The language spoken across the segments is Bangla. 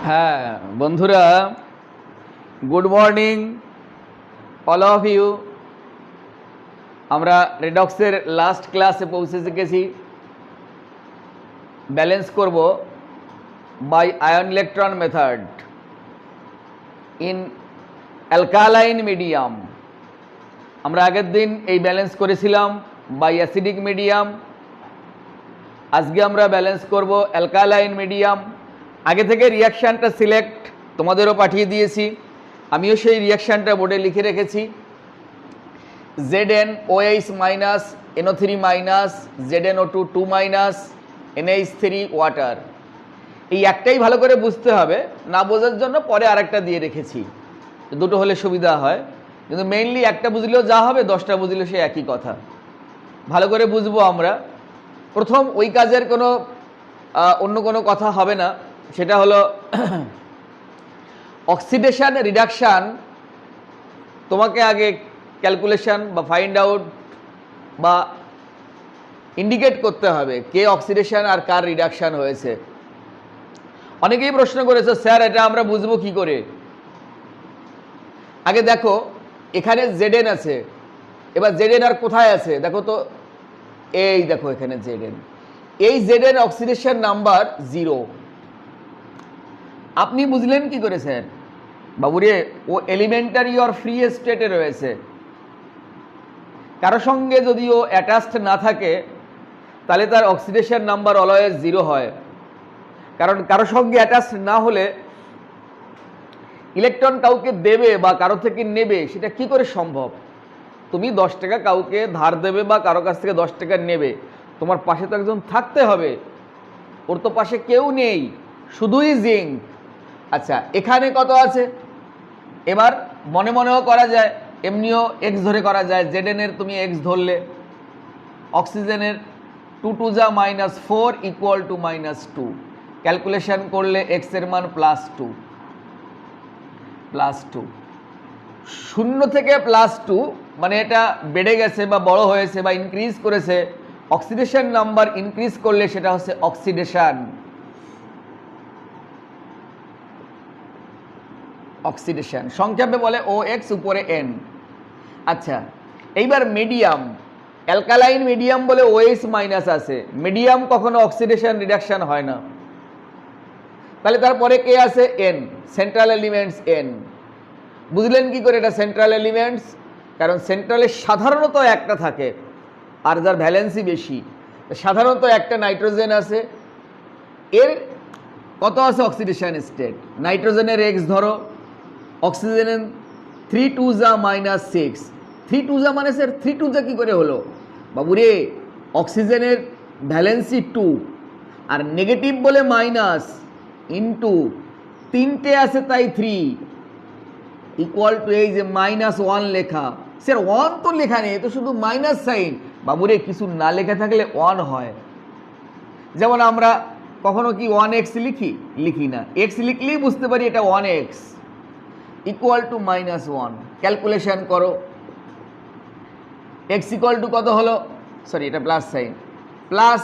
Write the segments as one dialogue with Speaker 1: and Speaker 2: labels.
Speaker 1: হ্যাঁ বন্ধুরা, good morning all of you. আমরা রেডক্সের লাস্ট ক্লাসে পৌঁছে গেছি। ব্যালেন্স করব by ion electron method in alkaline medium. আমরা আগের দিন এই ব্যালেন্স করেছিলাম বাই অ্যাসিডিক মিডিয়াম। আজকে আমরা ব্যালেন্স করব অ্যালকালাইন মিডিয়াম। আগে থেকে রিয়াকশানটা সিলেক্ট তোমাদেরও পাঠিয়ে দিয়েছি, আমিও সেই রিয়াকশানটা বোর্ডে লিখে রেখেছি। ZnOH minus NO3 minus ZnO2 2 minus NH3 water. এই একটাই ভালো করে বুঝতে হবে, না বোঝার জন্য পরে আরেকটা দিয়ে রেখেছি, দুটো হলে সুবিধা হয়। কিন্তু মেইনলি একটা বুঝলেও যা হবে, 10টা বুঝলেও সে একই কথা। ভালো করে বুঝবো আমরা। প্রথম ওই কাজের কোনো অন্য কোনো কথা হবে না, সেটা হলো অক্সিডেশন রিডাকশান। তোমাকে আগে ক্যালকুলেশন বা ফাইন্ড আউট বা ইন্ডিকেট করতে হবে কে অক্সিডেশন আর কার রিডাকশান হয়েছে। অনেকেই প্রশ্ন করেছে, স্যার এটা আমরা বুঝবো কি করে? আগে দেখো, এখানে Zn আছে, এবার Zn আর কোথায় আছে দেখো তো, এই দেখো এখানে Zn। এই Zn অক্সিডেশন নাম্বার 0। আপনি বুঝলেন কি করে স্যার? বাবুরে, ও এলিমেন্টারি অর ফ্রি স্টেটে রয়েছে। কারো সঙ্গে যদি ও অ্যাটাচড না থাকে তাহলে তার অক্সিডেশন নাম্বার অলওয়েজ 0 হয়। কারণ কারো সঙ্গে অ্যাটাচড না হলে ইলেকট্রন কাউকে দেবে বা কারো থেকে নেবে সেটা কি করে সম্ভব? তুমি 10 টাকা কাউকে ধার দেবে বা কারো কাছ থেকে 10 টাকা নেবে, তোমার পাশে তো একজন থাকতে হবে। ওর তো পাশে কেউ নেই, শুধুই জিঙ্ক। আচ্ছা, এখানে কত আছে? এবার মনে মনেও করা যায়, এমনিও এক্স ধরে করা যায়। Zn এর তুমি এক্স ধরলে, অক্সিজেনের 2 2 যা -4 ইকুয়াল টু -2। ক্যালকুলেশন করলে এক্স এর মান +2। শূন্য থেকে +2 মানে এটা বেড়ে গেছে বা বড় হয়েছে বা ইনক্রিজ করেছে। অক্সিডেশন নাম্বার ইনক্রিজ করলে সেটা হচ্ছে অক্সিডেশন। অক্সিডেশন সংক্ষেপে বলে OX উপরে N। আচ্ছা, এইবার মিডিয়াম, অ্যালকালাইন মিডিয়াম বলে OH মাইনাস আছে। মিডিয়াম কখনো অক্সিডেশন রিডাকশন হয় না। তাহলে তারপরে কে আছে? N, central elements N। বুঝলেন কি করে এটা সেন্ট্রাল এলিমেন্টস? কারণ সেন্ট্রালে সাধারণত একটা থাকে আর যার ভ্যালেন্সি বেশি। সাধারণত একটা নাইট্রোজেন আছে, এর কত আছে অক্সিডেশন স্টেট? নাইট্রোজেনের X ধরো, অক্সিজেনের 3 2 যা -6। 3 2 যা মানে স্যার 3 2 যা কী করে হলো? বাবুরে, অক্সিজেনের ভ্যালেন্সি 2 আর নেগেটিভ বলে মাইনাস ইন্টু 3টে আছে তাই 3 ইকুয়াল টু এই যে -1 লেখা। স্যার 1 তো লেখা নেই, তো শুধু মাইনাস সাইন। বাবুরে, কিছু না লেখা থাকলে 1 হয়। যেমন আমরা কখনো কি 1x লিখি না। x লিখলেই বুঝতে পারি এটা 1x ইকুয়াল টু -1। ক্যালকুলেশন করো, x ইকুয়াল টু কত হলো? সরি, এটা প্লাস সাইন, প্লাস,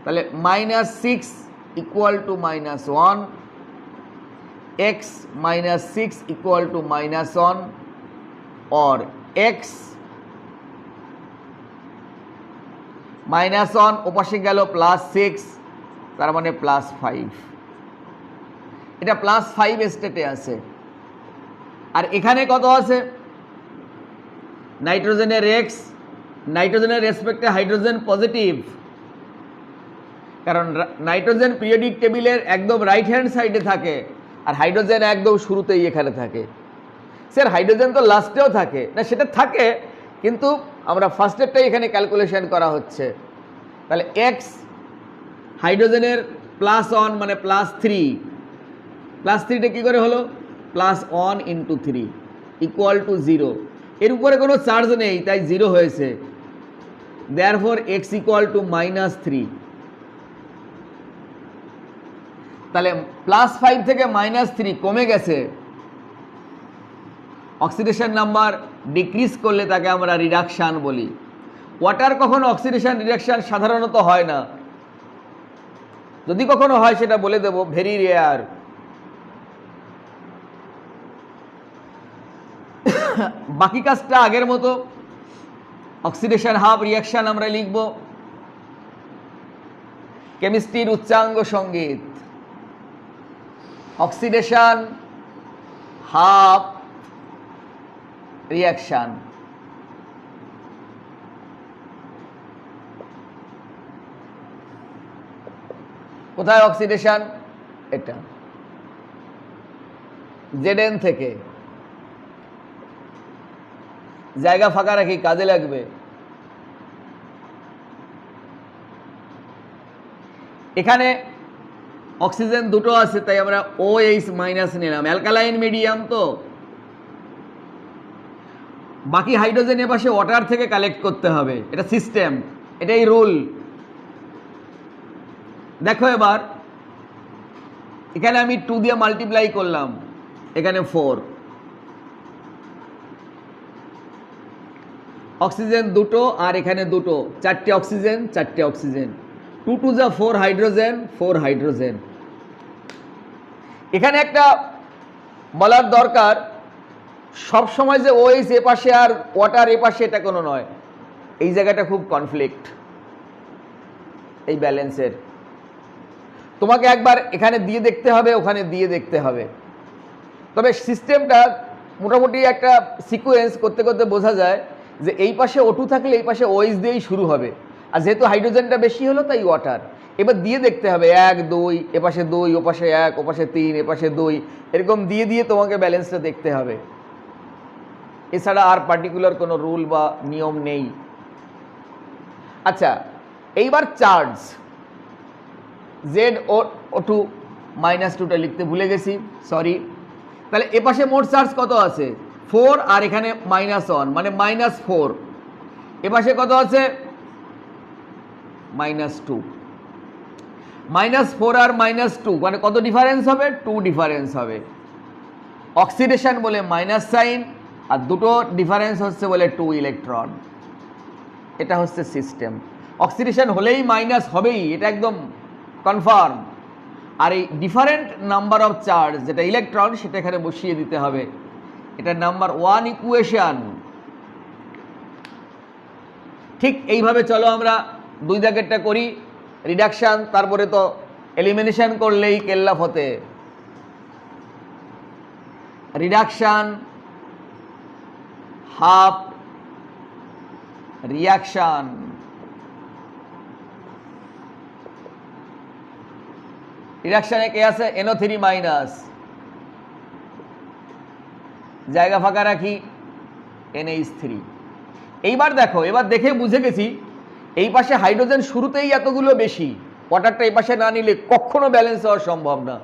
Speaker 1: তাহলে -6 equal to -1, x -6 equal to -1 और x -1 ওপাশে গেল +6, তার মানে +5। এটা +5 স্টেটে আছে। আর এখানে কত আছে? নাইট্রোজেনের X, নাইট্রোজেনের রেসপেক্টে হাইড্রোজেন পজিটিভ, কারণ নাইট্রোজেন পিরিয়ডিক টেবিলের একদম রাইট হ্যান্ড সাইডে থাকে আর হাইড্রোজেন একদম শুরুতেই এখানে থাকে। স্যার হাইড্রোজেন তো লাস্টেও থাকে না? সেটা থাকে, কিন্তু আমরা ফার্স্টেরটাই এখানে ক্যালকুলেশন করা হচ্ছে। তাহলে X হাইড্রোজেনের +1 মানে +3, +3টা কী করে হলো? +1 × 3 ইকুয়াল টু 0। এর উপরে কোনো চার্জ নেই তাই 0 হয়েছে। Therefore x equal to -3। তাহলে +5 থেকে -3 কমে গেছে। অক্সিডেশন নাম্বার ডিক্রিজ করলে তাকে আমরা রিডাকশান বলি। ওয়াটার কখনো অক্সিডেশন রিডাকশান সাধারণত হয় না। যদি কখনো হয় সেটা বলে দেব, ভেরি রেয়ার। বাকি কাজটা আগের মতো, অক্সিডেশন হাফ রিয়াকশন আমরা লিখব। কেমিস্ট্রির উচ্চাঙ্গ সঙ্গীত, অক্সিডেশন হাফ রিয়াকশন। কোথায় অক্সিডেশন? এটা জেডএন থেকে। জায়গা ফাঁকা রাখি, কাজে লাগবে। এখানে অক্সিজেন দুটো আছে, তাই আমরা OH মাইনাস নিলাম। অ্যালকালাইন মিডিয়াম তো, বাকি হাইড্রোজেন এ পাশে ওয়াটার থেকে কালেক্ট করতে হবে, এটা সিস্টেম, এটাই রুল। দেখো এবার এখানে আমি 2 দিয়ে মাল্টিপ্লাই করলাম, এখানে 4। অক্সিজেন দুটো আর এখানে দুটো, 4টে অক্সিজেন 4টে অক্সিজেন, 2 টু যা 4 হাইড্রোজেন, 4 হাইড্রোজেন। এখানে একটা বলার দরকার, সব সময় যে OH এ পাশে আর ওয়াটার এ পাশে, এটা কোনো নয়। এই জায়গাটা খুব কনফ্লিক্ট এই ব্যালেন্সের। তোমাকে একবার এখানে দিয়ে দেখতে হবে, ওখানে দিয়ে দেখতে হবে। তবে সিস্টেমটা মোটামুটি একটা সিকোয়েন্স করতে করতে বোঝা যায় যে এই পাশে O2 থাকলে এই পাশে OH দিয়েই শুরু হবে, আর যেহেতু হাইড্রোজেনটা বেশি হলো তাই ওয়াটার। এবার দিয়ে দেখতে হবে 1 2, এপাশে 2, ওপাশে 1, ওপাশে 3, এপাশে 2, এরকম দিয়ে দিয়ে তোমাকে ব্যালেন্সটা দেখতে হবে। এছাড়া আর পার্টিকুলার কোনো রুল বা নিয়ম নেই। আচ্ছা, এইবার চার্জ ZO2 -2টা লিখতে ভুলে গেছি, সরি। তাহলে এপাশে মোট চার্জ কত আছে? 4, আর এখানে -1 মানে -4। এপাশে কত আছে? -2। -4 আর -2 মানে কত ডিফারেন্স হবে? 2 ডিফারেন্স হবে। অক্সিডেশন বলে মাইনাস সাইন, আর দুটো ডিফারেন্স হচ্ছে বলে 2 ইলেকট্রন। এটা হচ্ছে সিস্টেম। অক্সিডেশন হলেই মাইনাস হবেই, এটা একদম কনফার্ম। আর এই ডিফারেন্ট নাম্বার অফ চার্জ যেটা ইলেকট্রন, সেটা এখানে বসিয়ে দিতে হবে। এটা নাম্বার 1 ইকুয়েশন। ঠিক এইভাবে চলো আমরা 2 দাগেরটা করি, রিডাকশন, তারপরে তো এলিমিনেশন করলেই কেল্লা ফতে। Reduction half reaction. রিডাকশনে কে আছে? NO3 মাইনাস, জায়গা ফাঁকা রাখি, NH3। এইবার দেখো, এবার দেখে বুঝে গেছি এই পাশে হাইড্রোজেন শুরুতেই এতগুলো বেশি, ওয়াটারটা এই পাশে না নিলে কখনো ব্যালেন্স হওয়া সম্ভব না।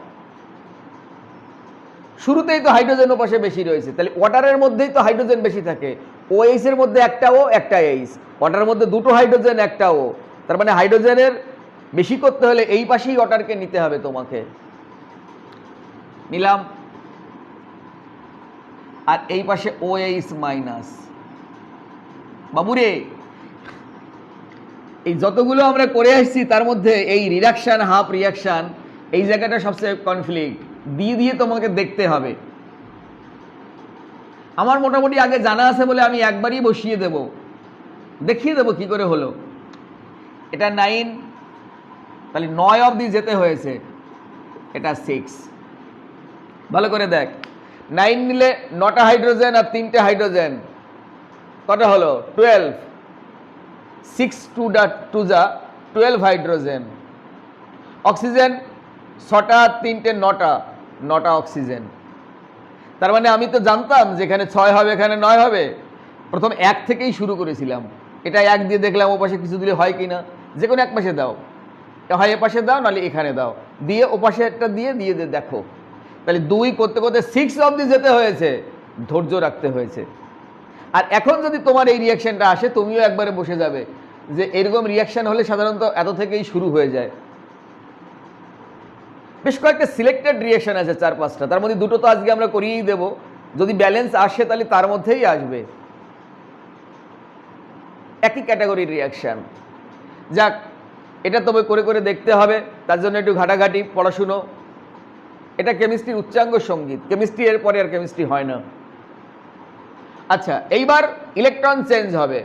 Speaker 1: শুরুতেই তো হাইড্রোজেন ও পাশে বেশি রয়েছে, তাহলে ওয়াটারের মধ্যেই তো হাইড্রোজেন বেশি থাকে। OH এর মধ্যে একটা O একটা H, ওয়াটারের মধ্যে দুটো হাইড্রোজেন একটা O, তার মানে হাইড্রোজেনের বেশি করতে হলে এই পাশেই ওয়াটারকে নিতে হবে তোমাকে। নিলাম, আর এই পাশে OH মাইনাস। বাবুরে, এই যতগুলো আমরা করে আসছি তার মধ্যে এই রিডাকশন হাফ রিয়াকশন, এই জায়গাটা সবচেয়ে কনফ্লিক্ট, দিয়ে দিয়ে তোমাকে দেখতে হবে। আমার মোটামুটি আগে জানা আছে বলে আমি একবারই বসিয়ে দেব, দেখিয়ে দেব কি করে হলো। এটা 9, তাহলে 9 অবধি যেতে হয়েছে, এটা 6। ভালো করে দেখ, 9 নিলে 9টা হাইড্রোজেন আর 3টে হাইড্রোজেন, কটা হলো? 12। 6 2 যা 12 হাইড্রোজেন। অক্সিজেন 6টা আর 3টে 9টা অক্সিজেন। তার মানে আমি তো জানতাম যে এখানে 6 হবে, এখানে 9 হবে। প্রথম 1 থেকেই শুরু করেছিলাম। এটা 1 দিয়ে দেখলাম ও পাশে কিছু দিলে হয় কিনা, যে কোনো এক পাশে দাও, হয় এ পাশে দাও, নাহলে এখানে দাও, দিয়ে ও পাশে একটা দিয়ে দিয়ে দেখো। তাহলে 2 করতে করতে 6 অবধি যেতে হয়েছে, ধৈর্য রাখতে হয়েছে। আর এখন যদি তোমার এই রিয়াকশনটা আসে, তুমিও একবারে বসে যাবে যে এরকম রিয়াকশন হলে সাধারণত এত থেকেই শুরু হয়ে যায়। বেশ কয়েকটা সিলেক্টেড রিয়াকশন আছে, 4-5টা, তার মধ্যে 2টো তো আজকে আমরা করিয়েই দেব। যদি ব্যালেন্স আসে তাহলে তার মধ্যেই আসবে, একই ক্যাটাগরির রিয়াকশন। যাক, এটা তবে করে করে দেখতে হবে, তার জন্য একটু ঘাটাঘাটি পড়াশুনো। এটা কেমিস্ট্রির উচ্চাঙ্গ সঙ্গীত, কেমিস্ট্রি এর পরে আর কেমিস্ট্রি হয় না। আচ্ছা, এইবার ইলেকট্রন চেঞ্জ হবে।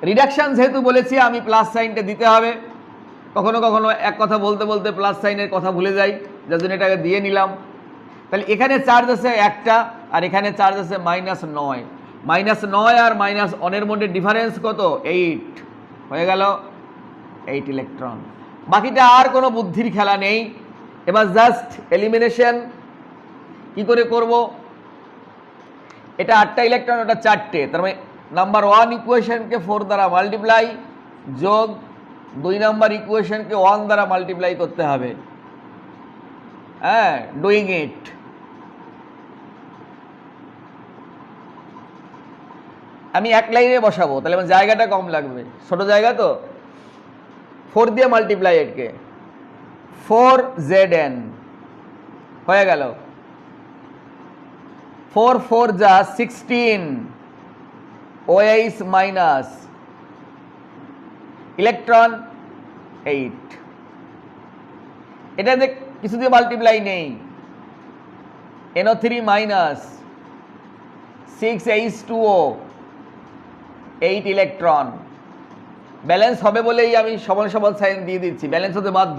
Speaker 1: রিডাকশন যেহেতু বলেছি আমি প্লাস সাইনটা দিতে হবে, কখনো কখনো এক কথা বলতে বলতে প্লাস সাইনের কথা ভুলে যাই, যার জন্য এটাকে দিয়ে নিলাম। তাহলে এখানে চার্জ আছে একটা, আর এখানে চার্জ আছে -9। -9 আর -1 মধ্যে ডিফারেন্স কত? 8 হয়ে গেল 8 ইলেকট্রন। বাকিটা আর কোনো বুদ্ধির খেলা নেই। এবার জাস্ট এলিমিনেশন কি করে করব? এটা 8টা ইলেকট্রন, ওটা 4টে, তার মানে নাম্বার 1 ইকুয়েশনকে 4 দ্বারা মাল্টিপ্লাই যোগ 2 নাম্বার ইকুয়েশনকে 1 দ্বারা মাল্টিপ্লাই করতে হবে। হ্যাঁ, ডুইং ইট। আমি এক লাইনে বসাবো, তাহলে আমার জায়গাটা কম লাগবে, ছোট জায়গা তো। 4 দিয়ে মাল্টিপ্লাই এটকে 4Zn হয়ে গেল। 4 4 যা 16 OH মাইনাস ইলেকট্রন 8। এটা দেখ কিছু দিয়ে মাল্টিপ্লাই নেই। NO3 minus 6H2O 8 electron. Balance হবে বলেই আমি সমান সমান সাইন দিয়ে দিচ্ছি, ব্যালেন্স হতে বাধ্য।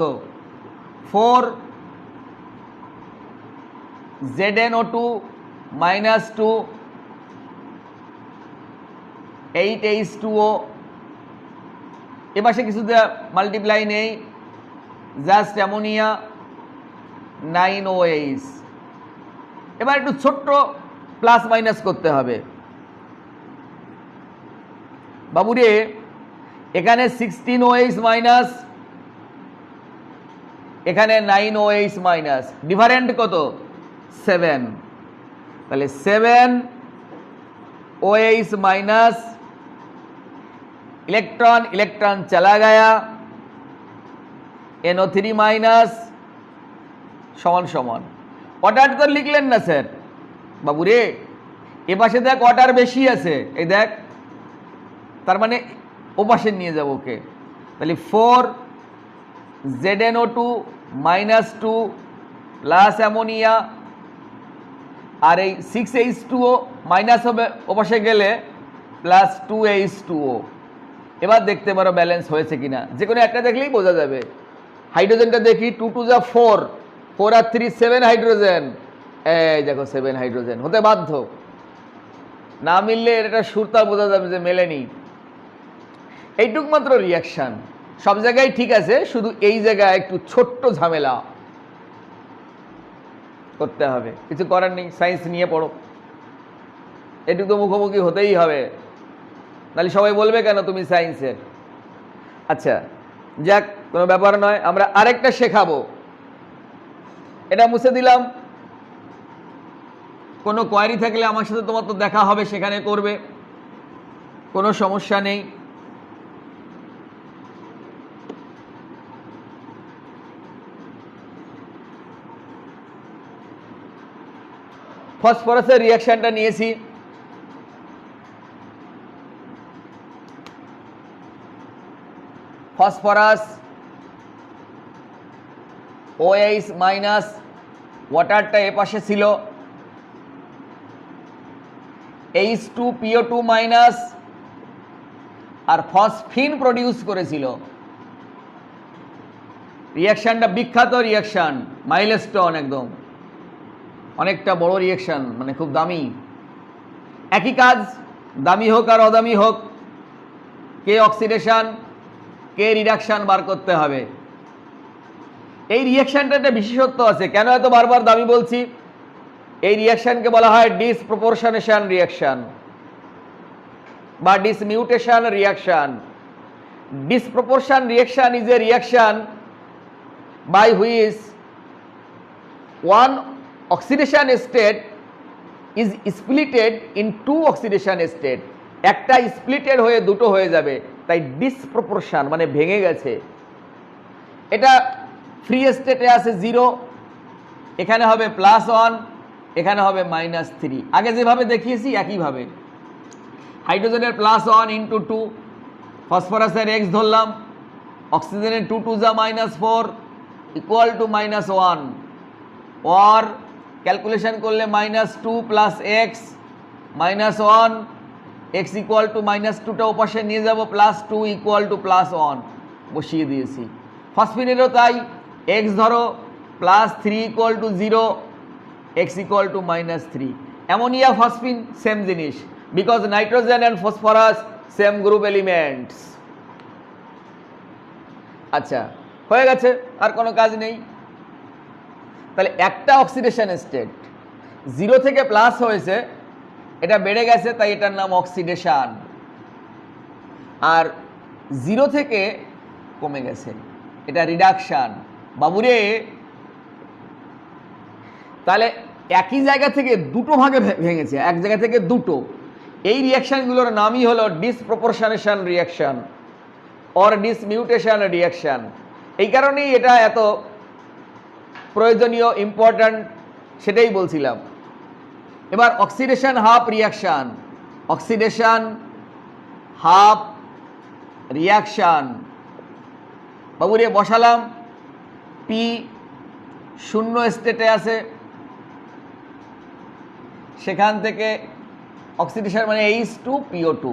Speaker 1: 4ZnO2 -2 8H2O। এপাশে কিছু মাল্টিপ্লাই নেই, জাস্ট অ্যামোনিয়া 9OH। এবার একটু ছোট্ট প্লাস মাইনাস করতে হবে। বাবুরে এখানে 16OH মাইনাস, এখানে 9OH মাইনাস, ডিফারেন্ট কত? 7। তাহলে 7OH माइनस, इलेक्ट्रॉन इलेक्ट्रॉन चला गया, NO3 माइनस समान समान। অর্ডার তো লিখলেন না স্যার? বাবুরে এ পাশে দেখ অর্ডার বেশি আছে, এই দেখ, তার মানে ও পাশে নিয়ে যাব ওকে। তাহলে 4ZnO2 -2 প্লাস অ্যামোনিয়া, আর এই 6H2O মাইনাস হবে ও পাশে গেলে প্লাস 2H2O। এবার দেখতে পারো ব্যালেন্স হয়েছে কিনা, যে কোনো একটা দেখলেই বোঝা যাবে। হাইড্রোজেনটা দেখি, 2 2 যা 4, 4 আর 3 7 হাইড্রোজেন। এই দেখো 7 হাইড্রোজেন হতে বাধ্য, না মিললে এটা সুরতা বোঝা যাবে যে মেলেনি। এইটুক মাত্র রিয়াকশান, সব জায়গায় ঠিক আছে, শুধু এই জায়গায় একটু ছোট্ট ঝামেলা করতে হবে, কিছু করার নেই। সায়েন্স নিয়ে পড়ো, এটুকু তো মুখোমুখি হতেই হবে, নাহলে সবাই বলবে কেন তুমি সায়েন্সের। আচ্ছা যাক, কোনো ব্যাপার নয়, আমরা আরেকটা শেখাবো। এটা মুছে দিলাম। কোনো কোয়ারি থাকলে আমার সাথে তোমার তো দেখা হবে, সেখানে করবে, কোনো সমস্যা নেই। ফসফরাসের রিয়াকশনটা নিয়েছি। ফসফরাস OH মাইনাস, ওয়াটারটা এ পাশে ছিল, H2PO2 মাইনাস, আর ফসফিন প্রডিউস করেছিল। রিয়াকশনটা বিখ্যাত রিয়াকশন, মাইলস্টোন, একদম অনেকটা বড় রিয়াকশন, মানে খুব দামি। একই কাজ, দামি হোক আর অদামি হোক, কে অক্সিডেশন কে রিডাকশন বার করতে হবে। এই রিয়াকশনটা একটা বিশেষত্ব আছে, কেন এত বারবার দামি বলছি? এই রিয়াকশনকে বলা হয় ডিসপ্রপোর্শনেশন রিয়াকশন বা dismutation reaction. Disproportion reaction is a reaction by which one oxidation state is splitted in two oxidation state। একটা স্প্লিটেড হয়ে দুটো হয়ে যাবে, তাই ডিসপ্রপোর্শন মানে ভেঙে গেছে। এটা ফ্রি স্টেটে আছে 0, এখানে হবে +1, এখানে হবে -3। আগে যেভাবে দেখিয়েছি একইভাবে। হাইড্রোজেনের +1 × 2, ফসফরাসের X ধরলাম, অক্সিজেনের 2 2 যা -4 ইকুয়াল টু -1, অর ক্যালকুলেশন করলে -2 plus x -1, x equal two -2টা ওপাশে নিয়ে যাব, +2 ইকুয়াল টু +1 বসিয়ে দিয়েছি। ফসফিনেরও তাই, এক্স ধরো +3 equal to 0, x equal to -3। Ammonia phosphine same জিনিস, because nitrogen and phosphorus same group elements. আচ্ছা, হয়ে গেছে, আর কোনো কাজ নেই। তাহলে একটা অক্সিডেশন স্টেট 0 থেকে প্লাস হয়েছে, এটা বেড়ে গেছে, তাই এটার নাম অক্সিডেশন। আর 0 থেকে কমে গেছে, এটা রিডাকশন। বাবুরে, তাহলে একই জায়গা থেকে দুটো ভাগে ভেঙেছে, এক জায়গা থেকে দুটো। এই রিয়াকশনগুলোর নামই হলো ডিসপ্রপোর্শনেশন রিয়াকশন অর ডিসমিউটেশন রিয়াকশন। এই কারণেই এটা এত প্রয়োজনীয়, ইম্পর্ট্যান্ট, সেটাই বলছিলাম। এবার oxidation half reaction, oxidation half reaction. বাবুরে বসালাম, পি 0 স্টেটে আছে, সেখান থেকে অক্সিডেশন মানে H2PO2।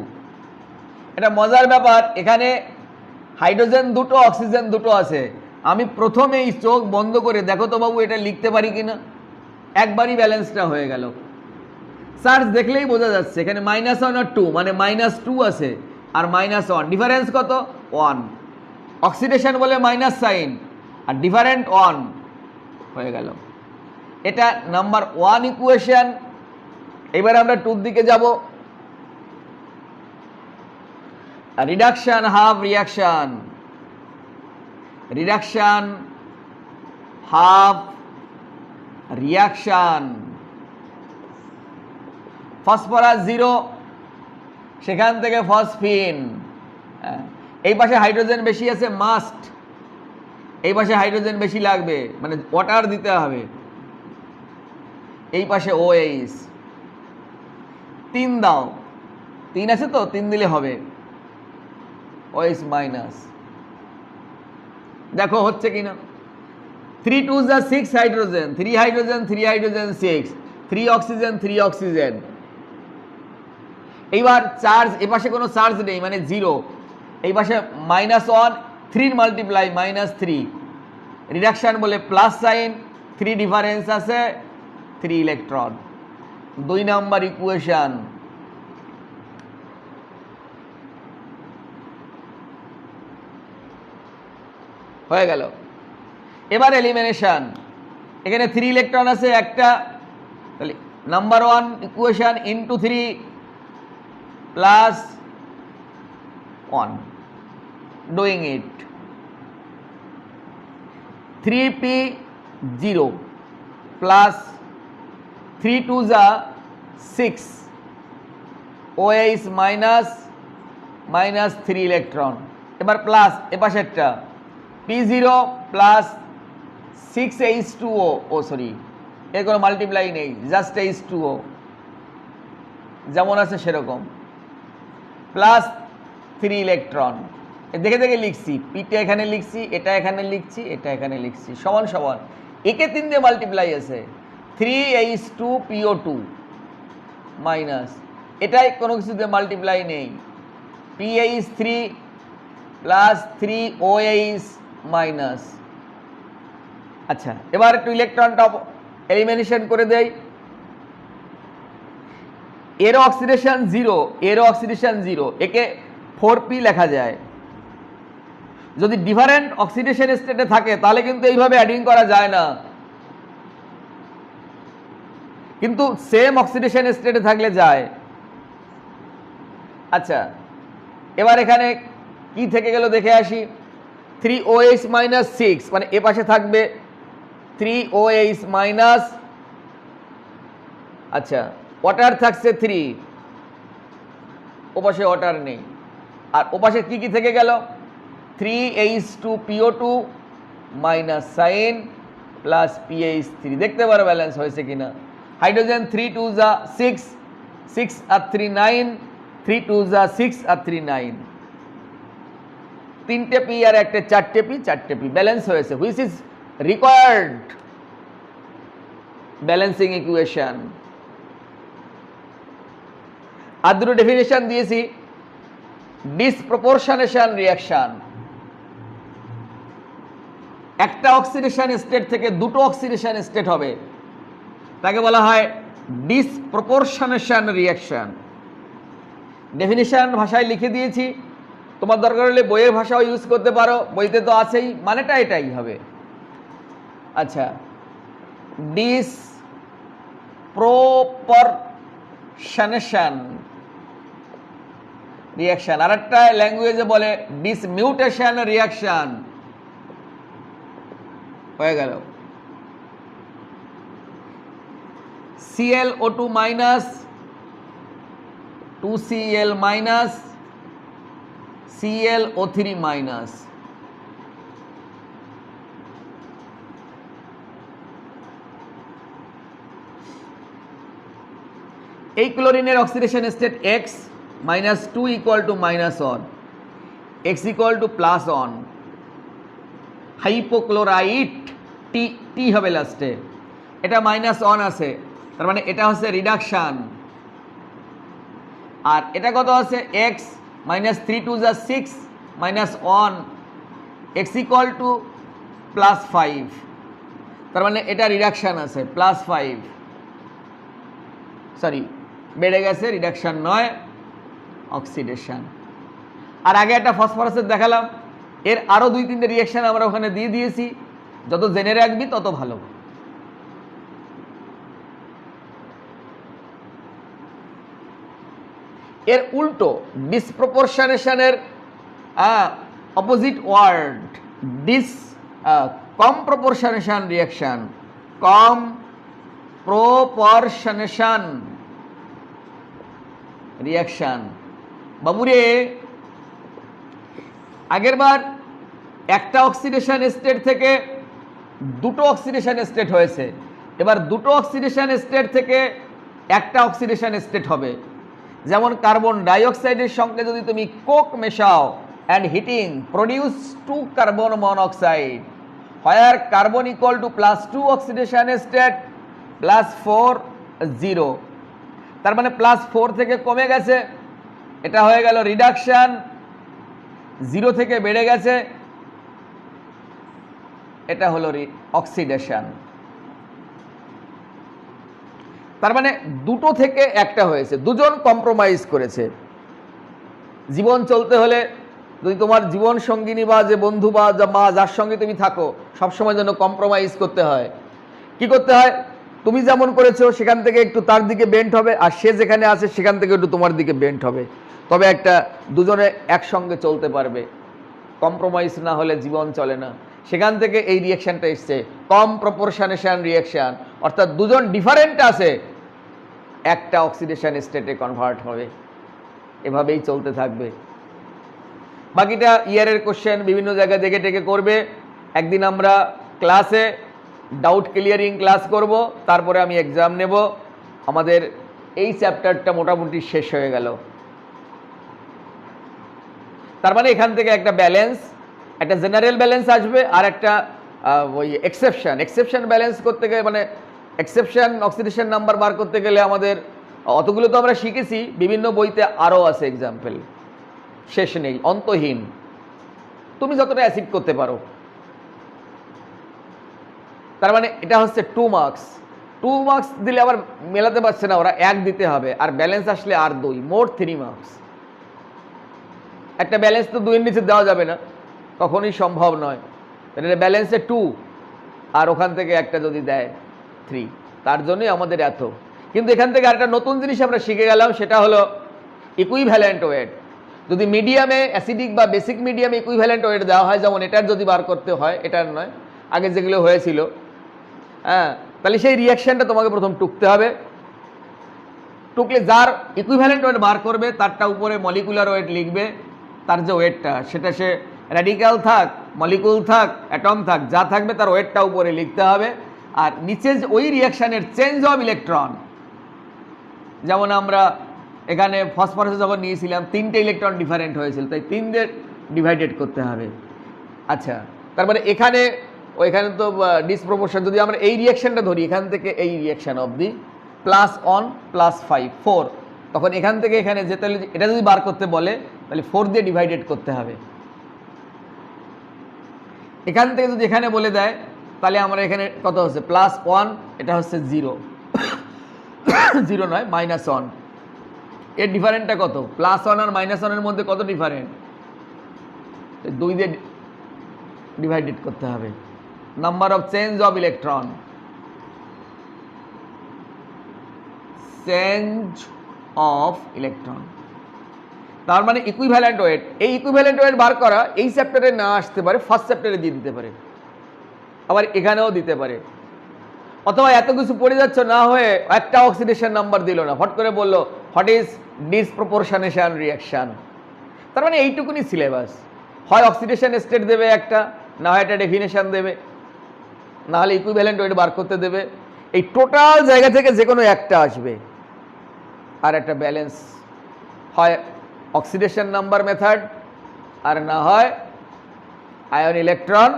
Speaker 1: এটা মজার ব্যাপার, এখানে হাইড্রোজেন দুটো, অক্সিজেন দুটো আছে। আমি প্রথমেই চোখ বন্ধ করে, দেখো তো বাবু এটা লিখতে পারি কিনা, একবারই ব্যালেন্সটা হয়ে গেল। চার্জ দেখলেই বোঝা যাচ্ছে এখানে -1 আর 2, মানে -2 আছে আর -1, ডিফারেন্স কত? 1। অক্সিডেশন বলে মাইনাস সাইন আর ডিফারেন্ট 1 হয়ে গেল। এটা নাম্বার 1 ইকুয়েশন। এবার আমরা 2 দিকে যাব। Reduction half reaction, reduction half reaction. Phosphorus 0, সেখান থেকে ফসফিন। এই পাশে হাইড্রোজেন বেশি আছে, মাস্ট এই পাশে হাইড্রোজেন বেশি লাগবে, মানে ওয়াটার দিতে হবে। এই পাশে OH 3 দাও, 3 আছে তো, 3 দিলে হবে। OH মাইনাস, দেখো হচ্ছে কিনা। 3 2 যা 6 hydrogen, 3 hydrogen 3 hydrogen 6, 3 oxygen 3 oxygen. এইবার চার্জ, এ পাশে কোনো চার্জ নেই, মানে 0। এই পাশে -1, 3 মাল্টিপ্লাই -3, রিডাকশন বলে প্লাস সাইন, 3 ডিফারেন্স আছে, 3 ইলেকট্রন। 2 number equation. হয়ে গেল। এবার এলিমিনেশন। এখানে 3 ইলেকট্রন আছে একটা, তাহলে number 1 equation into 3 plus 1, doing it. 3p0 plus 3 2 যা 6, OH মাইনাস -3 ইলেকট্রন। এবার প্লাস এ পাশেরটা p0 প্লাস 6H2O, ও সরি, এর কোনো মাল্টিপ্লাই নেই, জাস্ট H2O, যেমন আছে সেরকম, প্লাস 3 ইলেকট্রন। দেখে দেখে লিখছি, পিটা এখানে লিখছি, এটা এখানে লিখছি, এটা এখানে লিখছি, সমান সমান। একে 3 দিয়ে মাল্টিপ্লাই আছে, 3H2PO2 মাইনাস, এটাই কোনো কিছুতে মাল্টিপ্লাই নেই, PH3 প্লাস 3OH মাইনাস। আচ্ছা, এবার একটু ইলেকট্রনটা এলিমিনেশন করে দেই। এরও অক্সিডেশন 0, এরও অক্সিডেশন 0, একে 4p লেখা যায়। যদি ডিফারেন্ট অক্সিডেশন স্টেটে থাকে তাহলে কিন্তু এইভাবে অ্যাডিং করা যায় না, কিন্তু সেম অক্সিডেশন স্টেটে থাকলে যায়। আচ্ছা, এবার এখানে কি থেকে গেল দেখে আসি। 3OH মাইনাস 6, মানে এ পাশে থাকবে 3OH মাইনাস। আচ্ছা, ওয়াটার থাকছে 3, ও পাশে ওয়াটার নেই। আর ও পাশে কি কি থেকে গেল? 3H2PO2 minus sine plus PH3। দেখতে পারো ব্যালেন্স হয়েছে কিনা। হাইড্রোজেন 3 2 যা 6, 6 আর 3 9, 3 2 যা 6 আর 3 9। তিনটে পি আর একটা চারটে পি ব্যালেন্স হয়েছে, which is required balancing equation. আর দুটো ডেফিনেশন দিয়েছি, ডিসপ্রপোর্শনেশন রিঅ্যাকশন, একটা অক্সিডেশন স্টেট থেকে দুটো অক্সিডেশন স্টেট হবে, তাকে বলা হয় ডিসপ্রপোর্শনেশন রিঅ্যাকশন। ডেফিনিশন ভাষায় লিখে দিয়েছি, তোমার দরকার হলে বইয়ের ভাষাও ইউজ করতে পারো, বইতে তো আছেই, মানেটা এটাই হবে। আচ্ছা, ডিসপ্রপোর্শনেশন রিঅ্যাকশন, আর একটা ল্যাঙ্গুয়েজে বলে ডিসমিউটেশন রিঅ্যাকশন। হয়ে গেল। ClO2 minus 2Cl minus ClO3 minus, এই ক্লোরিনের oxidation state x -2 = -1, x = +1, hypochlorite টি হবে লাস্টে, এটা -1 আছে, তার মানে এটা হচ্ছে রিডাকশন। আর এটা কত আছে, x -3 2 = 6 -1, x = +5, তার মানে এটা রিডাকশন আছে +5, সরি বেড়ে গেছে, রিডাকশন নয় অক্সিডেশন। আর আগে একটা ফসফরাসের দেখালাম, এর আরো 2-3টে রিঅ্যাকশন আমরা ওখানে দিয়ে দিয়েছি, যত জেনে রাখবি তত ভালো। এর উল্টো ডিসপ্রপোর্শনেশনের অপোজিট ওয়ার্ড কমপ্রপোর্শনেশন রিঅ্যাকশন, কমপ্রপোর্শনেশন রিঅ্যাকশন। বাবুরে, আগেরবার একটা অক্সিডেশন স্টেট থেকে দুটো অক্সিডেশন স্টেট হয়েছে, এবার দুটো অক্সিডেশন স্টেট থেকে একটা অক্সিডেশন স্টেট হবে। যেমন কার্বন ডাইঅক্সাইডের সঙ্গে যদি তুমি কোক মেশাও and heating produce 2 carbon monoxide, where carbon = +2 oxidation state +4 0, তার মানে +4 থেকে কমে গেছে, এটা হয়ে গেল রিডাকশন, 0 থেকে বেড়ে গেছে, এটা হলো অক্সিডেশন। তার মানে দুটো থেকে একটা হয়েছে, দুজন কম্প্রোমাইজ করেছে। জীবন চলতে হলে যদি তোমার জীবন সঙ্গিনী বা যে বন্ধু বা মা যার সঙ্গে তুমি থাকো, সবসময় যেন কম্প্রোমাইজ করতে হয়। কি করতে হয়, তুমি যেমন করেছো সেখান থেকে একটু তার দিকে বেন্ট হবে, আর সে যেখানে আছে সেখান থেকে একটু তোমার দিকে বেন্ট হবে, তবে একটা দুজনে একসঙ্গে চলতে পারবে। কম্প্রোমাইজ না হলে জীবন চলে না। সেখান থেকে এই রিঅ্যাকশনটা এসছে, কমপ্রপোর্শনেশন রিঅ্যাকশন, অর্থাৎ দুজন ডিফারেন্ট আছে, একটা অক্সিডেশন স্টেটে কনভার্ট হবে, এভাবেই চলতে থাকবে। বাকিটা ইয়ারের কোশ্চেন বিভিন্ন জায়গায় দেখে টেকে করবে। একদিন আমরা ক্লাসে ডাউট ক্লিয়ারিং ক্লাস করব, তারপরে আমি এক্সাম নেব। আমাদের এই চ্যাপ্টারটা মোটামুটি শেষ হয়ে গেল। তার মানে এখান থেকে একটা ব্যালেন্স, একটা জেনারেল ব্যালেন্স আসবে, আর একটা ওই এক্সেপশন ব্যালেন্স করতে গেলে, মানে এক্সেপশন অক্সিডেশন নাম্বার বার করতে গেলে আমাদের অতগুলো তো আমরা শিখেছি, বিভিন্ন বইতে আরও আছে এক্সাম্পল, শেষ নেই, অন্তহীন। তুমি যতটা অ্যাসিড করতে পারো। তার মানে এটা হচ্ছে 2 মার্কস। 2 মার্কস দিলে আবার মেলাতে পারছে না ওরা, 1 দিতে হবে, আর ব্যালেন্স আসলে আর 2, মোট 3 মার্কস। একটা ব্যালেন্স তো 2-এর নিচে দেওয়া যাবে না, কখনোই সম্ভব নয়। এটা ব্যালেন্সে 2, আর ওখান থেকে একটা যদি দেয় 3, তার জন্যই আমাদের এত। কিন্তু এখান থেকে আরেকটা নতুন জিনিস আমরা শিখে গেলাম, সেটা হলো ইকুইভ্যালেন্ট ওয়েট। যদি মিডিয়ামে অ্যাসিডিক বা বেসিক মিডিয়ামে ইকুইভ্যালেন্ট ওয়েট দেওয়া হয়, যেমন এটার যদি বার করতে হয়, এটার নয়, আগে যেগুলো হয়েছিল, হ্যাঁ, তাহলে সেই রিঅ্যাকশনটা তোমাকে প্রথম টুকতে হবে। টুকলে যার ইকুইভ্যালেন্ট ওয়েট বার করবে তারটা উপরে মলিকুলার ওয়েট লিখবে, তার যে ওয়েটটা, সেটা সে র্যাডিক্যাল থাক, মলিকুল থাক, অ্যাটম থাক, যা থাকবে তার ওয়েটটা উপরে লিখতে হবে। আর নিচে ওই রিঅ্যাকশনের চেঞ্জ অফ ইলেকট্রন, যেমন আমরা এখানে ফসফরাসে যখন নিয়েছিলাম 3টে ইলেকট্রন ডিফারেন্ট হয়েছিল, তাই ডিভাইডেড করতে হবে। আচ্ছা, তারপরে এখানে ওইখানে তো ডিসপ্রপোর্শন, যদি আমরা এই রিয়াকশানটা ধরি এখান থেকে এই রিয়াকশান অবধি +1 +5 4, তখন এখান থেকে এখানে যেতে হলে এটা যদি বার করতে বলে তাহলে 4 দিয়ে ডিভাইডেড করতে হবে। এখান থেকে যদি এখানে বলে দেয় তাহলে আমরা এখানে কত হচ্ছে +1, এটা হচ্ছে 0 0 নয় -1, এর ডিফারেন্টটা কত? +1 আর -1 এর মধ্যে কত ডিফারেন্ট? 2 দিয়ে ডিভাইডেড করতে হবে। Number of change of electron, change of electron, তার মানে ইকুইভ্যালেন্ট ওয়েট। এই ইকুইভ্যালেন্ট ওয়েট বার করা এই চ্যাপ্টারে না আসতে পারে, ফার্স্ট চ্যাপ্টারে দিয়ে দিতে পারে, আবার এখানেও দিতে পারে। অথবা এত কিছু পড়ে যাচ্ছে না হয়ে একটা অক্সিডেশন নাম্বার দিল না, হট করে বললো হোয়াট ইজ ডিসপ্রপোর্শনেশন রিয়াকশন। তার মানে এইটুকুনি সিলেবাস, হয় অক্সিডেশন স্টেট দেবে একটা, না হয় একটা ডেফিনেশন দেবে, না হলে ইকুইভ্যালেন্ট ওয়েট বার করতে দেবে। এই টোটাল জায়গা থেকে যে কোনো একটা আসবে, আর একটা ব্যালেন্স, হয় অক্সিডেশন নাম্বার মেথড আর না হয় ion electron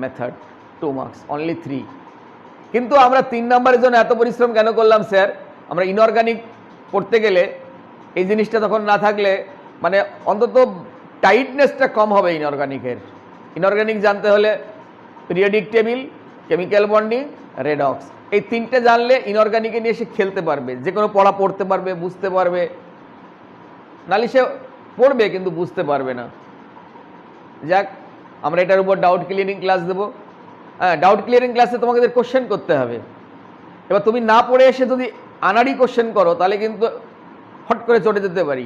Speaker 1: method. 2 marks, only 3। কিন্তু আমরা 3 নাম্বারের জন্য এত পরিশ্রম কেন করলাম স্যার? আমরা ইনঅর্গানিক পড়তে গেলে এই জিনিসটা তখন না থাকলে মানে অন্তত টাইটনেসটা কম হবে ইনঅর্গানিকের। ইনঅর্গানিক জানতে হলে periodic table, chemical bonding, redox, এই 3টে জানলে ইনঅর্গানিকে নিয়ে সে খেলতে পারবে, যে কোনো পড়া পড়তে পারবে, বুঝতে পারবে। নাহলে সে পড়বে কিন্তু বুঝতে পারবে না। যাক, আমরা এটার উপর ডাউট ক্লিয়ারিং ক্লাস দেবো। হ্যাঁ, ডাউট ক্লিয়ারিং ক্লাসে তোমাকে কোশ্চেন করতে হবে। এবার তুমি না পড়ে এসে যদি আনাড়ি কোশ্চেন করো তাহলে কিন্তু হট করে চটে যেতে পারি।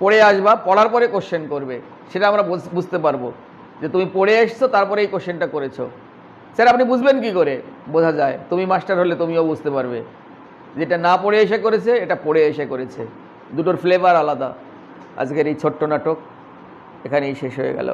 Speaker 1: পড়ে আসবা, পড়ার পরে কোশ্চেন করবে, সেটা আমরা বুঝতে পারবো যে তুমি পড়ে এসছো তারপরে এই কোশ্চেনটা করেছো। স্যার আপনি বুঝবেন কি করে? বোঝা যায়, তুমি মাস্টার হলে তুমিও বুঝতে পারবে যেটা না পড়ে এসে করেছে, এটা পড়ে এসে করেছে, দুটোর ফ্লেভার আলাদা। আজকের এই ছোট্ট নাটক এখানেই শেষ হয়ে গেল।